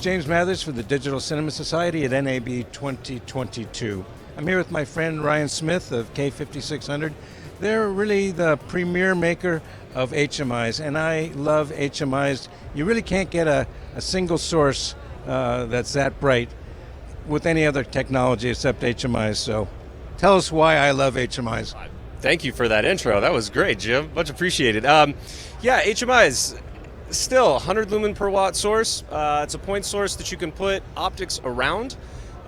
James Mathers for the Digital Cinema Society at NAB 2022. I'm here with my friend Ryan Smith of K5600. They're really the premier maker of HMIs, and I love HMIs. You really can't get a single source that's that bright with any other technology except HMIs. So tell us why I love HMIs. Thank you for that intro. That was great, Jim. Much appreciated. Yeah, HMIs, still 100 lumen per watt source. It's a point source that you can put optics around.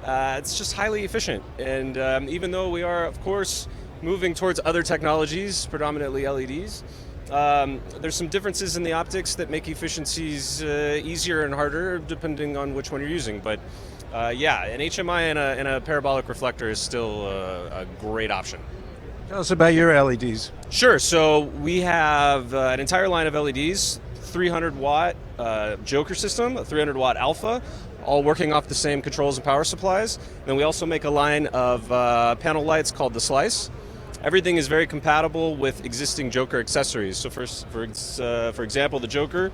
It's just highly efficient. And even though we are, of course, moving towards other technologies, predominantly LEDs, there's some differences in the optics that make efficiencies easier and harder depending on which one you're using. But yeah, an HMI and a parabolic reflector is still a great option. Tell us about your LEDs. Sure. So we have an entire line of LEDs, 300 watt Joker system, a 300 watt alpha, all working off the same controls and power supplies. Then we also make a line of panel lights called the Slice. Everything is very compatible with existing Joker accessories. So for example, the Joker,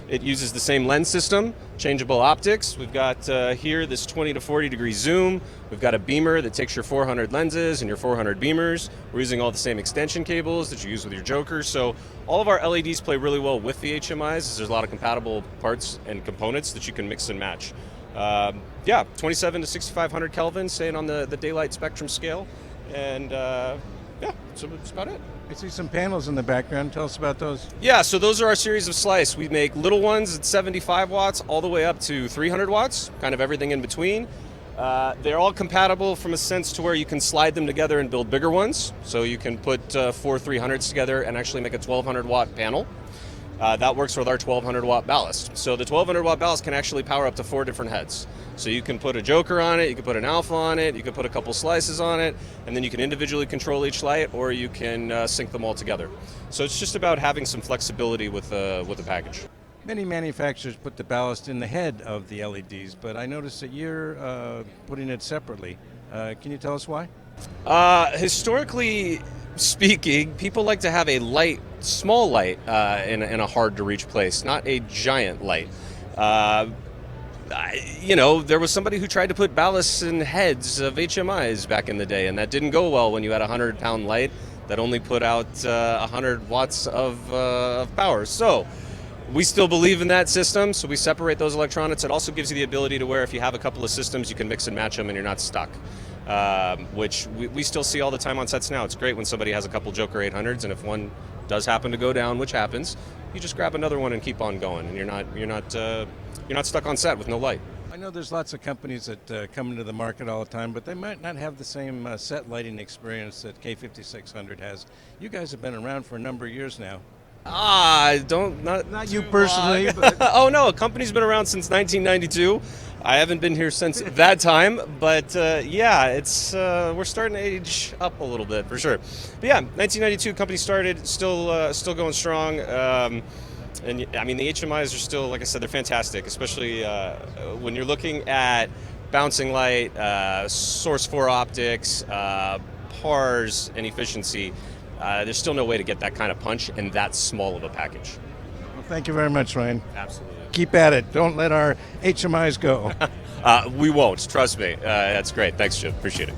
it uses the same lens system, changeable optics. We've got here this 20 to 40 degree zoom. We've got a beamer that takes your 400 lenses and your 400 beamers. We're using all the same extension cables that you use with your Joker. So all of our LEDs play really well with the HMIs. As there's a lot of compatible parts and components that you can mix and match. Yeah, 27 to 6500 Kelvin, staying on the daylight spectrum scale. And yeah, so that's about it. I see some panels in the background. Tell us about those. Yeah, so those are our series of Slice. We make little ones at 75 watts all the way up to 300 watts, kind of everything in between. They're all compatible from a sense to where you can slide them together and build bigger ones. So you can put four 300s together and actually make a 1200 watt panel. That works with our 1200 watt ballast. So the 1200 watt ballast can actually power up to 4 different heads. So you can put a Joker on it, you can put an Alpha on it, you can put a couple Slices on it, and then you can individually control each light, or you can sync them all together. So it's just about having some flexibility with the package. Many manufacturers put the ballast in the head of the LEDs, but I noticed that you're putting it separately. Can you tell us why? Historically speaking, people like to have a light, small light in a hard to reach place, not a giant light. You know, there was somebody who tried to put ballasts in heads of HMIs back in the day, and that didn't go well when you had a 100-pound light that only put out 100 watts of power. So we still believe in that system, so we separate those electronics. It also gives you the ability to where if you have a couple of systems, you can mix and match them and you're not stuck. Which we still see all the time on sets now. It's great when somebody has a couple Joker 800s, and if one does happen to go down, which happens, you just grab another one and keep on going, and you're not stuck on set with no light. I know there's lots of companies that come into the market all the time, but they might not have the same set lighting experience that K5600 has. You guys have been around for a number of years now. Not you personally, but oh no, a company's been around since 1992. I haven't been here since that time, but yeah, it's we're starting to age up a little bit for sure. But yeah, 1992 company started, still going strong. And I mean, the HMIs are still, like I said, they're fantastic, especially when you're looking at bouncing light, source 4 optics, PARs, and efficiency. There's still no way to get that kind of punch in that small of a package. Well, thank you very much, Ryan. Absolutely. Keep at it. Don't let our HMIs go. We won't. Trust me. That's great. Thanks, Jim. Appreciate it.